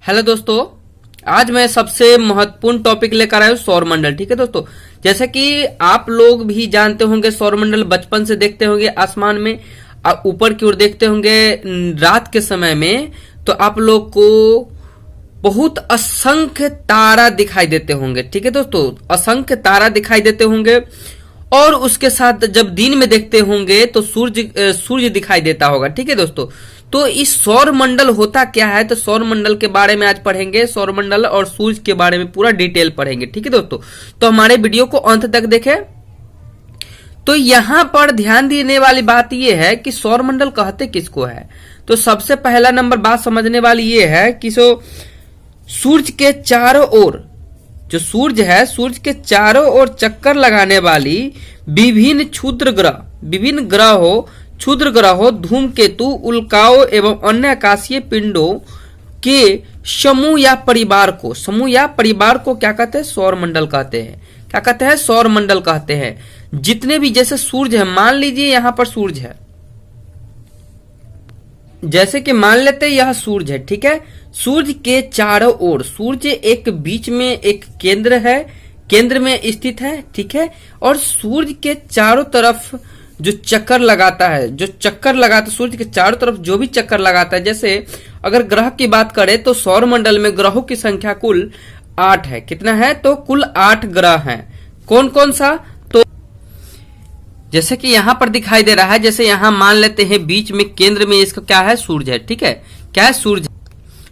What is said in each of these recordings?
Hello दोस्तों, आज मैं सबसे महत्वपूर्ण टॉपिक लेकर आया हूँ सौरमंडल। ठीक है दोस्तों, जैसे कि आप लोग भी जानते होंगे सौरमंडल बचपन से देखते होंगे आसमान में, ऊपर की ओर देखते होंगे रात के समय में, तो आप लोग को बहुत असंख्य तारा दिखाई देते होंगे। ठीक है दोस्तों, असंख्य तारा दिखाई देते होंगे और उसके साथ जब दिन में देखते होंगे तो सूर्य दिखाई देता होगा। ठीक है दोस्तों, तो इस सौर मंडल होता क्या है, तो सौर मंडल के बारे में आज पढ़ेंगे। सौर मंडल और सूर्य के बारे में पूरा डिटेल पढ़ेंगे। ठीक है दोस्तों, तो हमारे वीडियो को अंत तक देखें। तो यहां पर ध्यान देने वाली बात यह है कि सौर मंडल कहते किसको है। तो सबसे पहला नंबर बात समझने वाली ये है कि सूर्य के चारों ओर, जो सूर्य है, सूर्य के चारों ओर चक्कर लगाने वाली विभिन्न क्षुद्र ग्रहों, धूमकेतु, उल्काओं एवं अन्य आकाशीय पिंडों के समूह या परिवार को क्या कहते हैं, सौरमंडल कहते हैं। क्या कहते हैं, सौरमंडल कहते हैं। जितने भी, जैसे सूर्य है, मान लीजिए यहां पर सूर्य है, जैसे कि मान लेते हैं यह सूर्य है। ठीक है, सूर्य के चारों ओर, सूर्य एक बीच में एक केंद्र है, केंद्र में स्थित है। ठीक है, और सूर्य के चारों तरफ जो चक्कर लगाता है, सूर्य के चारों तरफ जो भी चक्कर लगाता है, जैसे अगर ग्रह की बात करें तो सौरमंडल में ग्रहों की संख्या कुल 8 है। कितना है, तो कुल 8 ग्रह हैं। कौन कौन सा, तो जैसे कि यहां पर दिखाई दे रहा है, जैसे यहां मान लेते हैं बीच में केंद्र में इसका क्या है, सूर्य है। ठीक है, क्या है,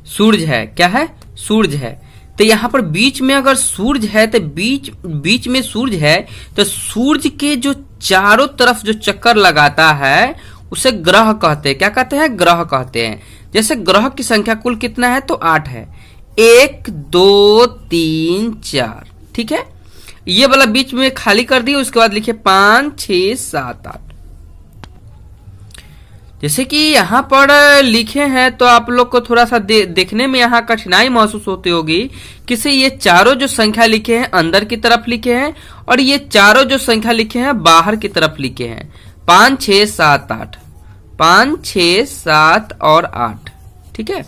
सूर्य है। क्या है, सूर्य है। तो यहां पर बीच में अगर सूर्य है, तो बीच में सूर्य है, तो सूर्य के जो चारों तरफ जो चक्कर लगाता है उसे ग्रह कहते हैं। क्या कहते हैं, ग्रह कहते हैं। जैसे ग्रह की संख्या कुल कितना है, तो 8 है। 1 2 3 4। ठीक है, ये वाला बीच में खाली कर दिए, उसके बाद लिखिए 5 6 7 8। जैसे कि यहां पर लिखे हैं तो आप लोग को थोड़ा सा देखने में यहां कठिनाई महसूस होती होगी कि ये चारों जो संख्या लिखे हैं अंदर की तरफ लिखे हैं और ये चारों जो संख्या लिखे हैं बाहर की तरफ लिखे हैं। 5 6 7 8, 5 6 7 और 8। ठीक है,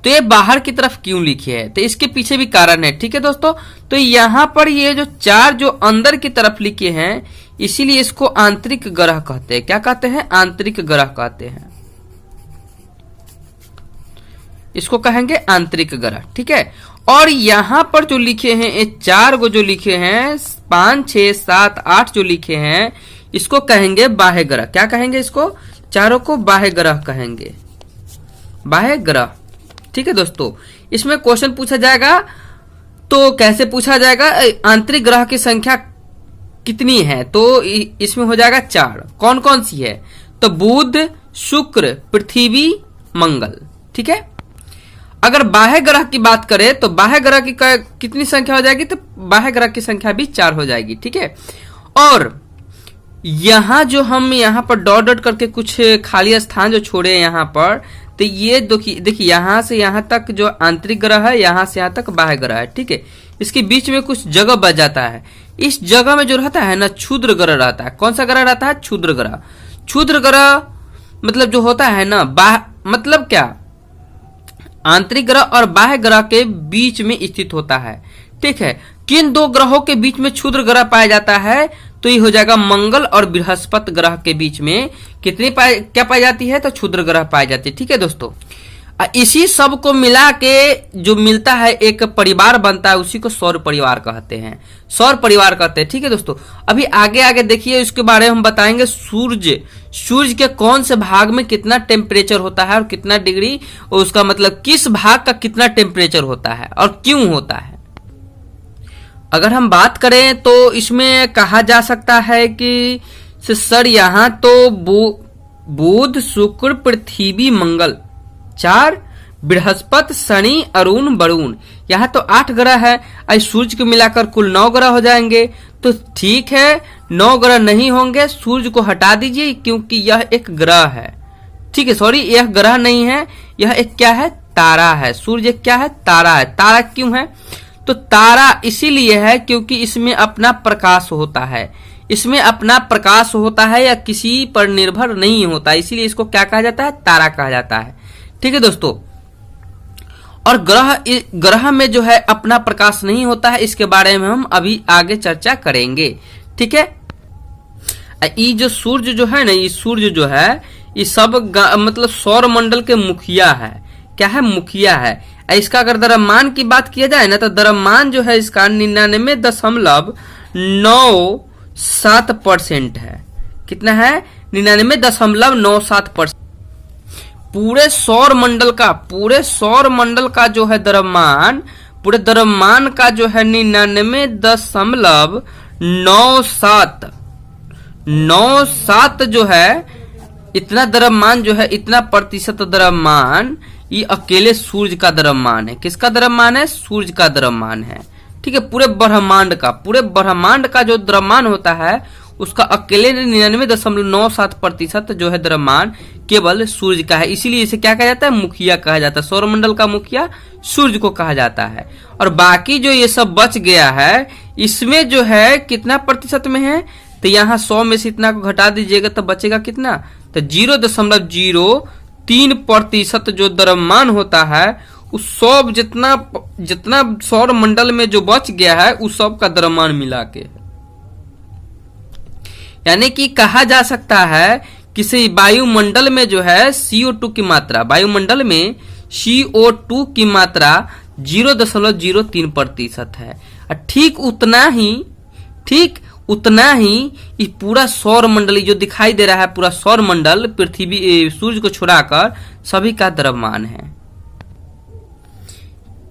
तो ये बाहर की तरफ क्यों लिखे हैं, तो इसके पीछे भी कारण है। ठीक है दोस्तों, तो यहां पर ये जो 4 जो अंदर की तरफ लिखे हैं, इसीलिए इसको आंतरिक ग्रह कहते हैं। क्या कहते हैं, आंतरिक ग्रह कहते हैं, इसको कहेंगे आंतरिक ग्रह। ठीक है, और यहां पर जो लिखे हैं, ये 4 को जो लिखे हैं, 5 6 7 8 जो लिखे हैं, इसको कहेंगे बाह्य ग्रह। क्या कहेंगे, इसको चारों को बाह्य ग्रह कहेंगे, बाह्य ग्रह। ठीक है दोस्तों, इसमें क्वेश्चन पूछा जाएगा, तो कैसे पूछा जाएगा, आंतरिक ग्रह की संख्या कितनी है, तो इसमें हो जाएगा 4। कौन कौन सी है, तो बुध, शुक्र, पृथ्वी, मंगल। ठीक है, अगर बाह्य ग्रह की बात करें तो बाह्य ग्रह की कितनी संख्या हो जाएगी, तो बाह्य ग्रह की संख्या भी 4 हो जाएगी। ठीक है, और यहां जो हम यहां पर डॉट डॉट करके कुछ खाली स्थान जो छोड़े यहां पर, तो ये देखिए यहां से यहां तक जो आंतरिक ग्रह है, यहां से यहां तक बाह्य ग्रह है। ठीक है, इसके बीच में कुछ जगह बच जाता है। इस जगह में जो रहता है ना, क्षुद्र ग्रह रहता है। कौन सा ग्रह रहता है, क्षुद्र ग्रह। क्षुद्र ग्रह मतलब जो होता है ना, मतलब क्या, आंतरिक ग्रह और बाह्य ग्रह के बीच में स्थित होता है। ठीक है, किन 2 ग्रहों के बीच में क्षुद्र ग्रह पाया जाता है, तो ये हो जाएगा मंगल और बृहस्पति ग्रह के बीच में कितनी क्या पाई जाती है, तो क्षुद्र ग्रह पाई जाती है। ठीक है दोस्तों, इसी सब को मिला के जो मिलता है एक परिवार बनता है, उसी को सौर परिवार कहते हैं, सौर परिवार कहते हैं। ठीक है दोस्तों, अभी आगे आगे देखिए, इसके बारे में हम बताएंगे। सूर्य के कौन से भाग में कितना टेम्परेचर होता है और कितना डिग्री, उसका मतलब किस भाग का कितना टेम्परेचर होता है और क्यों होता है। अगर हम बात करें तो इसमें कहा जा सकता है कि सर यहाँ तो बुध, शुक्र, पृथ्वी, मंगल 4, बृहस्पति, शनि, अरुण, वरुण, यहाँ तो 8 ग्रह है। आज सूर्य को मिलाकर कुल 9 ग्रह हो जाएंगे। तो ठीक है, 9 ग्रह नहीं होंगे, सूर्य को हटा दीजिए क्योंकि यह एक ग्रह है। ठीक है, सॉरी, यह ग्रह नहीं है, यह एक क्या है, तारा है। सूर्य क्या है, तारा है। तारा क्यों है, तो तारा इसीलिए है क्योंकि इसमें अपना प्रकाश होता है, इसमें अपना प्रकाश होता है या किसी पर निर्भर नहीं होता, इसीलिए इसको क्या कहा जाता है, तारा कहा जाता है। ठीक है दोस्तों, और ग्रह में जो है अपना प्रकाश नहीं होता है, इसके बारे में हम अभी आगे चर्चा करेंगे। ठीक है, ये जो सूर्य जो है ना, ये सूर्य जो है ये सब मतलब सौर मंडल के मुखिया है। क्या है? मुखिया है। इसका अगर द्रव्यमान की बात किया जाए ना, तो द्रव्यमान जो है इसका 99.97% है। कितना है? 99.97%। पूरे सौर मंडल का जो है द्रव्यमान, पूरे द्रव्यमान का जो है 99.97 जो है, इतना द्रव्यमान जो है, इतना प्रतिशत द्रव्यमान ये अकेले सूर्य का द्रव्यमान है। किसका द्रव्यमान है? सूर्य का द्रव्यमान है। ठीक है, पूरे ब्रह्मांड का जो द्रव्यमान होता है उसका अकेले 99.97% जो है द्रव्यमान केवल सूर्य का है। इसीलिए इसे क्या कहा जाता है? मुखिया कहा जाता है। सौरमंडल का मुखिया सूर्य को कहा जाता है। और बाकी जो ये सब बच गया है, इसमें जो है कितना प्रतिशत में है? तो यहाँ 100 में से इतना को घटा दीजिएगा तो बचेगा कितना? तो 0.03% जो द्रव्यमान होता है उस सब जितना सौर मंडल में जो बच गया है उस सब का द्रव्यमान मिला के, यानी कि कहा जा सकता है किसी वायुमंडल में जो है CO2 की मात्रा, वायुमंडल में CO2 की मात्रा 0.03% है। ठीक उतना ही इस पूरा सौर मंडल जो दिखाई दे रहा है, पूरा सौर मंडल पृथ्वी सूर्य को छुड़ाकर सभी का द्रव्यमान है।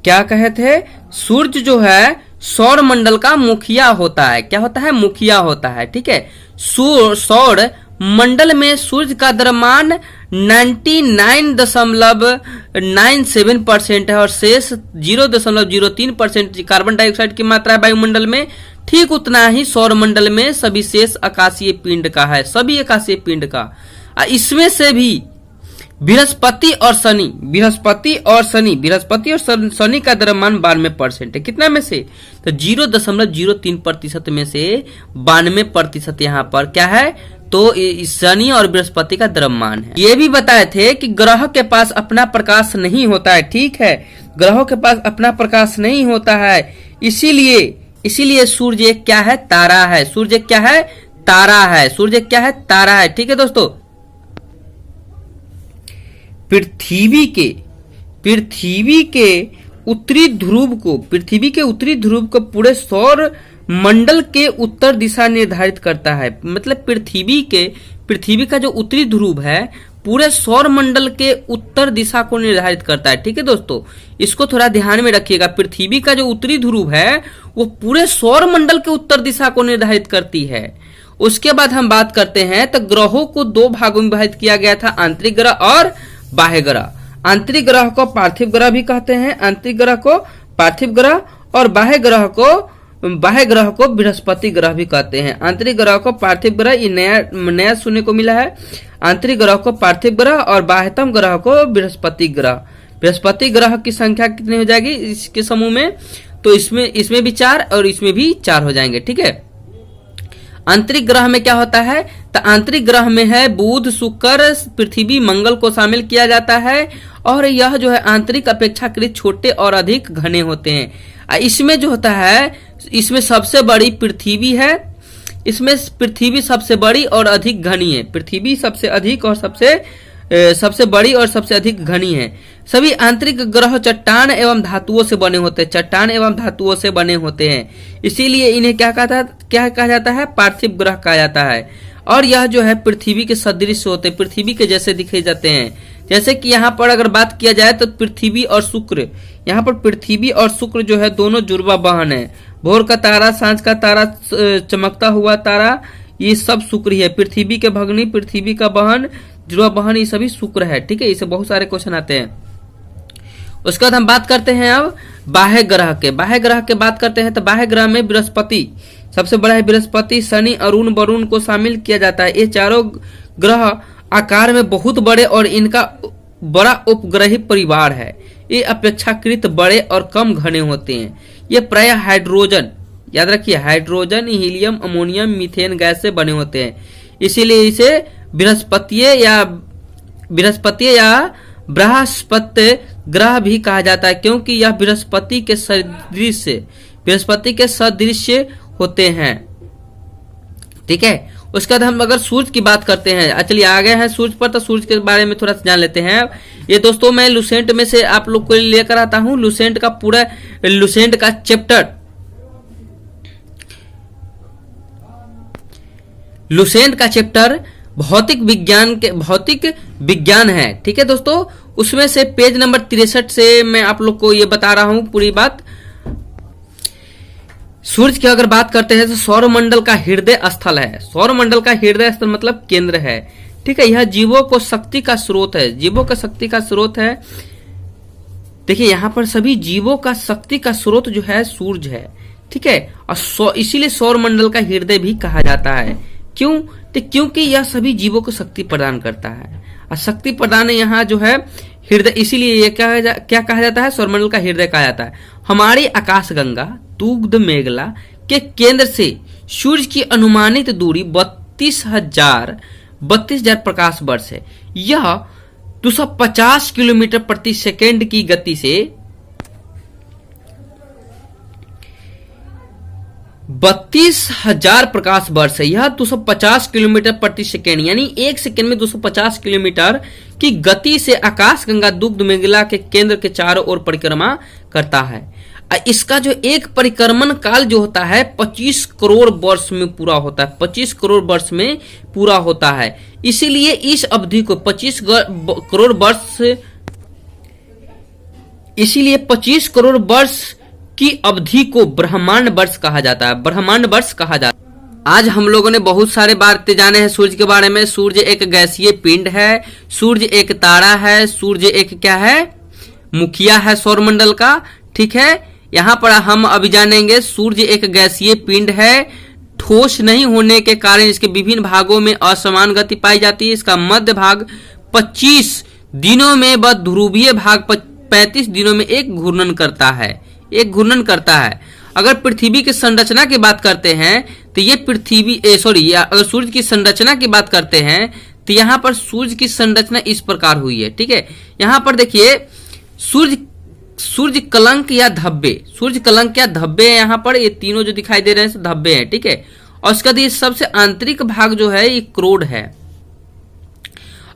क्या कहे थे? सूर्य जो है सौर मंडल का मुखिया होता है। क्या होता है? मुखिया होता है। ठीक है, सौर मंडल में सूर्य का द्रव्यमान 99.97% है और शेष 0.03% कार्बन डाइऑक्साइड की मात्रा है वायुमंडल में। ठीक उतना ही सौर मंडल में सभी शेष आकाशीय पिंड का है, सभी आकाशीय पिंड का। इसमें से भी बृहस्पति और शनि का द्रव्यमान 92% है। कितना में से? तो 0.03% में से 92% यहाँ पर क्या है? तो शनि और बृहस्पति का द्रव्यमान है। ये भी बताए थे कि ग्रह के पास अपना प्रकाश नहीं होता है। ठीक है, ग्रहों के पास अपना प्रकाश नहीं होता है, इसीलिए सूर्य क्या है? तारा है। सूर्य क्या है? तारा है। ठीक है दोस्तों, पृथ्वी के उत्तरी ध्रुव को पूरे सौर मंडल के उत्तर दिशा निर्धारित करता है। मतलब पृथ्वी का जो उत्तरी ध्रुव है पूरे सौर मंडल के उत्तर दिशा को निर्धारित करता है। ठीक है दोस्तों, इसको थोड़ा ध्यान में रखिएगा। पृथ्वी का जो उत्तरी ध्रुव है वो पूरे सौर मंडल के उत्तर दिशा को निर्धारित करती है। उसके बाद हम बात करते हैं तो ग्रहों को दो भागों में विभाजित किया गया था, आंतरिक ग्रह और बाह्य ग्रह। आंतरिक ग्रह को पार्थिव ग्रह भी कहते हैं, आंतरिक ग्रह को पार्थिव ग्रह, और बाह्य ग्रह को बृहस्पति ग्रह भी कहते हैं। आंतरिक ग्रह को पार्थिव ग्रह, ये नया सुनने को मिला है। आंतरिक ग्रह को पार्थिव ग्रह और बाह्यतम ग्रह को बृहस्पति ग्रह। बृहस्पति ग्रह की संख्या कितनी हो जाएगी इसके समूह में? तो इसमें भी 4 और इसमें भी 4 हो जाएंगे। ठीक है, आंतरिक ग्रह में क्या होता है? तो आंतरिक ग्रह में है बुध, शुक्र, पृथ्वी, मंगल को शामिल किया जाता है। और यह जो है आंतरिक अपेक्षाकृत छोटे और अधिक घने होते हैं। इसमें जो होता है, इसमें सबसे बड़ी पृथ्वी है। इसमें पृथ्वी सबसे बड़ी और अधिक घनी है। पृथ्वी सबसे अधिक और सबसे बड़ी और सबसे अधिक घनी है। सभी आंतरिक ग्रह चट्टान एवं धातुओं से बने होते हैं। इसीलिए इन्हें क्या कहा जाता है? पार्थिव ग्रह कहा जाता है। और यह जो है पृथ्वी के सदृश होते हैं, पृथ्वी के जैसे दिखे जाते हैं। जैसे कि यहाँ पर अगर बात किया जाए तो पृथ्वी और शुक्र, यहाँ पर पृथ्वी और शुक्र जो है दोनों जुड़वा बहन है। भोर का तारा, सांझ का तारा, चमकता हुआ तारा, ये सब शुक्र ही है। पृथ्वी के भगनी, पृथ्वी का बहन, जुड़वा बहन, ये सभी शुक्र है। ठीक है, इससे बहुत सारे क्वेश्चन आते हैं। उसके बाद हम बात करते हैं अब बाह्य ग्रह के बात करते हैं। तो बाह्य ग्रह में बृहस्पति सबसे बड़ा है। बृहस्पति, शनि, अरुण, वरुण को शामिल किया जाता है। ये चारों ग्रह आकार में बहुत बड़े और इनका बड़ा उपग्रही परिवार है। ये अपेक्षाकृत बड़े और कम घने होते हैं। ये प्रायः हाइड्रोजन, याद रखिए, hydrogen, helium, ammonium, methane gas से बने होते हैं। इसीलिए इसे बृहस्पति या बृहस्पति ग्रह भी कहा जाता है, क्योंकि यह बृहस्पति के सदृश होते हैं। ठीक है, उसके बाद हम अगर सूर्य की बात करते हैं, चलिए आ गए हैं सूर्य पर, तो सूर्य के बारे में थोड़ा सा जान लेते हैं। ये दोस्तों मैं लुसेंट में से आप लोग को लेकर आता हूं, लुसेंट का चैप्टर, भौतिक विज्ञान है। ठीक है दोस्तों, उसमें से पेज नंबर 63 से मैं आप लोग को ये बता रहा हूं पूरी बात। सूर्य की अगर बात करते हैं तो सौरमंडल का हृदय स्थल है। सौरमंडल का हृदय स्थल मतलब केंद्र है। ठीक है, यह जीवों को शक्ति का स्रोत है। देखिए यहाँ पर सभी जीवों का शक्ति का स्रोत जो है सूर्य है। ठीक है, और इसीलिए सौरमंडल का हृदय भी कहा जाता है। क्यों? तो क्योंकि यह सभी जीवों को शक्ति प्रदान करता है, और शक्ति प्रदान यहाँ जो है हृदय, इसीलिए ये क्या कहा जाता है, सौरमंडल का हृदय कहा जाता है। हमारी आकाशगंगा दुग्ध मेघला के केंद्र से सूर्य की अनुमानित दूरी 32,000 प्रकाश वर्ष है। यह 250 किलोमीटर प्रति सेकेंड की गति से 32,000 प्रकाश वर्ष है। यह 250 किलोमीटर प्रति सेकेंड यानी एक सेकेंड में 250 किलोमीटर की गति से आकाशगंगा दुग्ध मेघला के केंद्र के चारों ओर परिक्रमा करता है। इसका जो एक परिक्रमण काल जो होता है 25 करोड़ वर्ष में पूरा होता है। 25 करोड़ वर्ष में पूरा होता है। इसीलिए इस अवधि को 25 करोड़ वर्ष की अवधि को ब्रह्मांड वर्ष कहा जाता है। आज हम लोगों ने बहुत सारे बातें जाने हैं सूर्य के बारे में। सूर्य एक गैसीय पिंड है, सूर्य एक तारा है, सूर्य एक क्या है, मुखिया है सौरमंडल का। ठीक है, यहाँ पर हम अभी जानेंगे सूर्य एक गैसीय पिंड है। ठोस नहीं होने के कारण इसके विभिन्न भागों में असमान गति पाई जाती है। इसका मध्य भाग 25 दिनों में व ध्रुवीय भाग 35 दिनों में एक घूर्णन करता है। अगर पृथ्वी की संरचना की बात करते हैं तो ये अगर सूर्य की संरचना की बात करते हैं तो यहाँ पर सूर्य की संरचना इस प्रकार हुई है। ठीक है, यहाँ पर देखिए सूर्य कलंक या धब्बे यहाँ पर ये तीनों जो दिखाई दे रहे हैं धब्बे हैं। ठीक है, और उसका ये सबसे आंतरिक भाग जो है ये क्रोड है।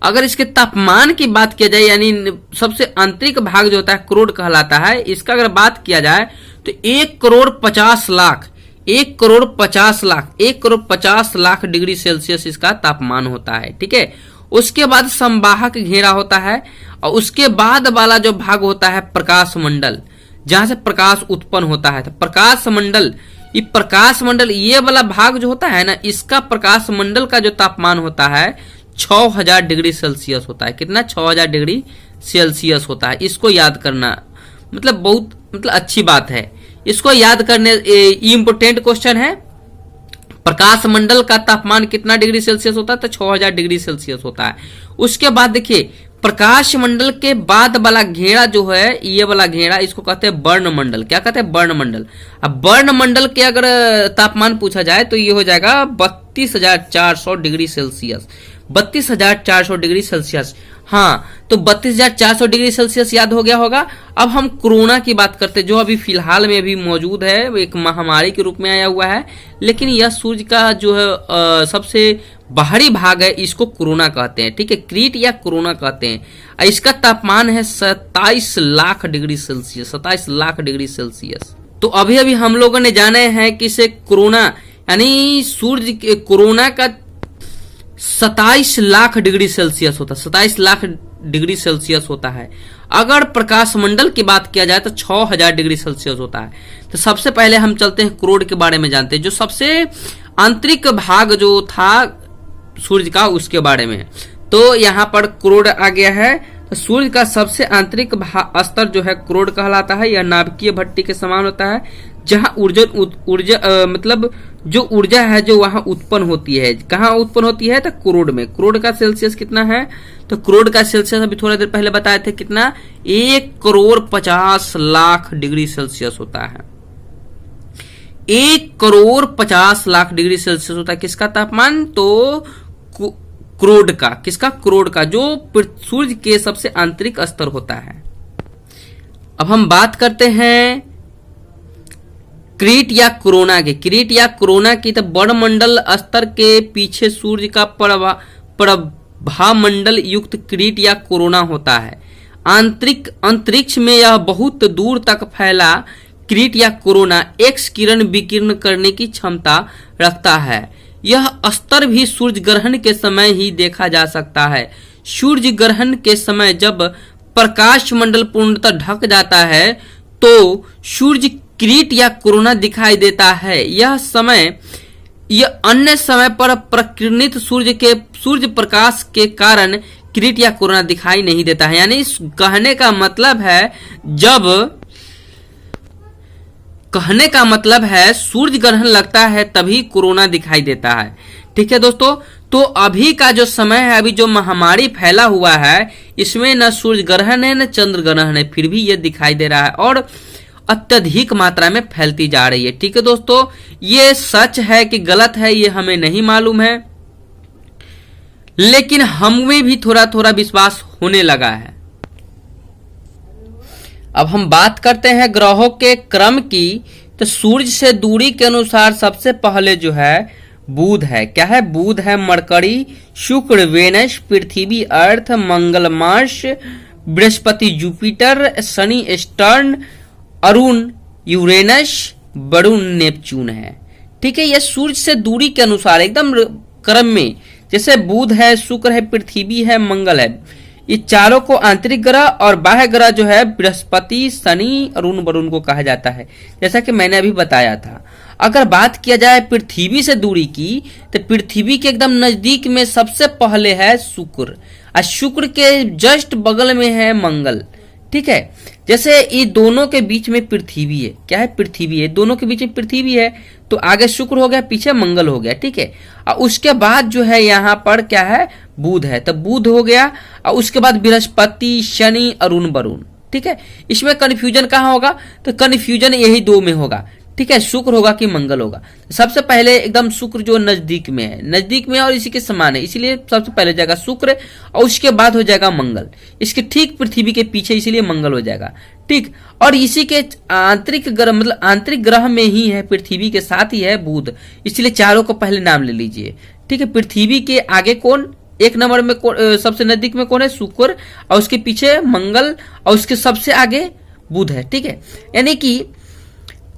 अगर इसके तापमान की बात किया जाए यानी सबसे आंतरिक भाग जो होता है क्रोड कहलाता है। इसका अगर बात किया जाए तो 1,50,00,000 डिग्री सेल्सियस इसका तापमान होता है। ठीक है, उसके बाद संवाहक घेरा होता है, और उसके बाद वाला जो भाग होता है प्रकाश मंडल, जहां से प्रकाश उत्पन्न होता है। तो प्रकाश मंडल ये वाला भाग जो होता है ना, इसका प्रकाश मंडल का जो तापमान होता है 6,000 डिग्री सेल्सियस होता है। कितना? 6,000 डिग्री सेल्सियस होता है। इसको याद करना बहुत अच्छी बात है। इसको याद करने इम्पोर्टेंट क्वेश्चन है। प्रकाश मंडल का तापमान कितना डिग्री सेल्सियस होता है? तो 6,000 डिग्री सेल्सियस होता है। उसके बाद देखिए प्रकाश मंडल के बाद वाला घेरा जो है, ये वाला घेरा, इसको कहते हैं वर्णमंडल। क्या कहते हैं? वर्णमंडल। अब वर्णमंडल के अगर तापमान पूछा जाए तो ये हो जाएगा 32,400 डिग्री सेल्सियस। 32,400 degree Celsius. हाँ, तो 32,400 डिग्री सेल्सियस याद हो गया होगा। अब हम कोरोना की बात करते हैं, जो अभी फिलहाल में अभी मौजूद है, वो एक महामारी के रूप में आया हुआ है। लेकिन यह सूर्य का जो है सबसे बाहरी भाग है, इसको कोरोना कहते हैं। ठीक है, क्रीट या कोरोना कहते हैं। इसका तापमान है 27 lakh degree Celsius. 27 lakh degree Celsius. तो अभी अभी हम लोगों ने जाने हैं कि इसे कोरोना यानी सूर्य के कोरोना का 27 लाख डिग्री सेल्सियस होता है। 27 लाख डिग्री सेल्सियस होता है। अगर प्रकाश मंडल की बात किया जाए तो 6,000 डिग्री सेल्सियस होता है। तो सबसे पहले हम चलते हैं क्रोड के बारे में जानते हैं, जो सबसे आंतरिक भाग जो था सूर्य का, उसके बारे में। तो यहाँ पर क्रोड आ गया है। तो सूर्य का सबसे आंतरिक स्तर जो है क्रोड कहलाता है। यह नाभिकीय भट्टी के समान होता है, जहाँ ऊर्जा जो ऊर्जा है जो वहां उत्पन्न होती है। कहाँ उत्पन्न होती है? तो क्रोड में। क्रोड का सेल्सियस कितना है? तो क्रोड का सेल्सियस अभी थोड़ा देर पहले बताए थे कितना, 1,50,00,000 डिग्री सेल्सियस होता है। 1,50,00,000 डिग्री सेल्सियस होता है किसका तापमान? तो क्रोड का। किसका? क्रोड का, जो सूर्य के सबसे आंतरिक स्तर होता है। अब हम बात करते हैं क्रीट या कोरोना की। क्रीट या कोरोना की तो बड़ मंडल स्तर के पीछे सूर्य का प्रभामंडल युक्त क्रीट या कोरोना होता है। आंतरिक अंतरिक्ष में यह बहुत दूर तक फैला क्रीट या कोरोना एक्स किरण विकीर्ण करने की क्षमता रखता है। यह स्तर भी सूर्य ग्रहण के समय ही देखा जा सकता है। सूर्य ग्रहण के समय जब प्रकाश मंडल पूर्णतः ढक जाता है तो सूर्य क्रीट या कोरोना दिखाई देता है। यह अन्य समय पर प्रकीर्णित सूर्य प्रकाश के कारण क्रीट या कोरोना दिखाई नहीं देता है। यानी इस कहने का मतलब है सूर्य ग्रहण लगता है तभी कोरोना दिखाई देता है। ठीक है दोस्तों, तो अभी का जो समय है, अभी जो महामारी फैला हुआ है, इसमें न सूर्य ग्रहण है न चंद्र ग्रहण है, फिर भी ये दिखाई दे रहा है और अत्यधिक मात्रा में फैलती जा रही है। ठीक है दोस्तों, ये सच है कि गलत है ये हमें नहीं मालूम है, लेकिन हमें भी थोड़ा थोड़ा विश्वास होने लगा है। अब हम बात करते हैं ग्रहों के क्रम की। तो सूर्य से दूरी के अनुसार सबसे पहले जो है बुध है। क्या है? बुध है मरकरी, शुक्र, वेनस, पृथ्वी, अर्थ, मंगल, मार्स, बृहस्पति, जुपिटर, शनि, सैटर्न, अरुण, यूरेनस, वरुण, नेपच्यून है। ठीक है, यह सूर्य से दूरी के अनुसार एकदम क्रम में, जैसे बुध है, शुक्र है, पृथ्वी है, मंगल है, ये चारों को आंतरिक ग्रह और बाह्य ग्रह जो है बृहस्पति, शनि, अरुण, वरुण को कहा जाता है, जैसा कि मैंने अभी बताया था। अगर बात किया जाए पृथ्वी से दूरी की, तो पृथ्वी के एकदम नजदीक में सबसे पहले है शुक्र और शुक्र के जस्ट बगल में है मंगल। ठीक है, जैसे ये दोनों के बीच में पृथ्वी है। क्या है? पृथ्वी है, दोनों के बीच में पृथ्वी है, तो आगे शुक्र हो गया, पीछे मंगल हो गया। ठीक है, और उसके बाद जो है यहाँ पर क्या है? बुध है, तो बुध हो गया, और उसके बाद बृहस्पति, शनि, अरुण, वरुण। ठीक है, इसमें कंफ्यूजन कहाँ होगा? तो कंफ्यूजन यही दो में होगा। ठीक है, शुक्र होगा कि मंगल होगा। सबसे पहले एकदम शुक्र जो नजदीक में है और इसी के समान है, इसीलिए सबसे पहले हो जाएगा शुक्र और उसके बाद हो जाएगा मंगल। इसके ठीक पृथ्वी के पीछे, इसीलिए मंगल हो जाएगा। ठीक, और इसी के आंतरिक ग्रह मतलब आंतरिक ग्रह में ही है, पृथ्वी के साथ ही है बुध, इसलिए चारों को पहले नाम ले लीजिए। ठीक है, पृथ्वी के आगे कौन? एक नंबर में सबसे नजदीक में कौन है? शुक्र, और उसके पीछे मंगल, और उसके सबसे आगे बुध है। ठीक है, यानी कि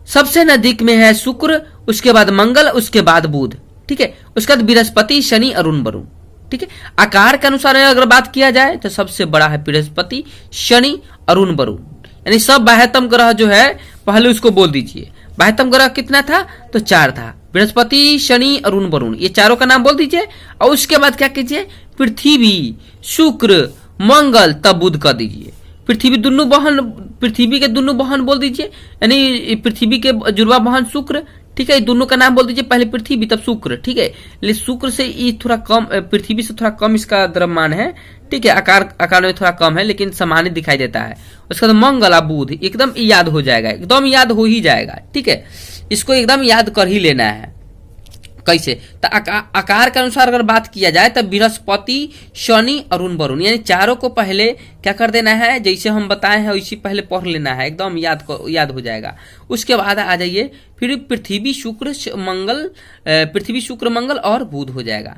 सबसे नजदीक में है शुक्र, उसके बाद मंगल, उसके बाद बुध। ठीक है, उसके बाद बृहस्पति, शनि, अरुण, वरुण। ठीक है, आकार के अनुसार अगर बात किया जाए तो सबसे बड़ा है बृहस्पति, शनि, अरुण, वरुण। यानी सब बाह्यतम ग्रह जो है पहले उसको बोल दीजिए। बाह्यतम ग्रह कितना था? तो 4 था, बृहस्पति, शनि, अरुण, वरुण, ये चारों का नाम बोल दीजिए। और उसके बाद क्या कीजिए? पृथ्वी, शुक्र, मंगल, तब बुध कर दीजिए। पृथ्वी के दोनों बहन बोल दीजिए, यानी पृथ्वी के जुड़वा बहन शुक्र। ठीक है, दोनों का नाम बोल दीजिए, पहले पृथ्वी तब शुक्र। ठीक है, लेकिन शुक्र से ये थोड़ा कम, पृथ्वी से थोड़ा कम इसका द्रव्यमान है। ठीक है, आकार में थोड़ा कम है, लेकिन सामान्य दिखाई देता है। उसके बाद मंगल और बुध एकदम याद हो जाएगा, एकदम याद हो ही जाएगा। ठीक है, इसको एकदम याद कर ही लेना है। कैसे? तो आकार के अनुसार अगर बात किया जाए तो बृहस्पति, शनि, अरुण, वरुण, यानी चारों को पहले क्या कर देना है? जैसे हम बताए हैं वैसे पहले पढ़ लेना है, एकदम याद हो जाएगा। उसके बाद आ जाइए फिर पृथ्वी, शुक्र, मंगल और बुध हो जाएगा।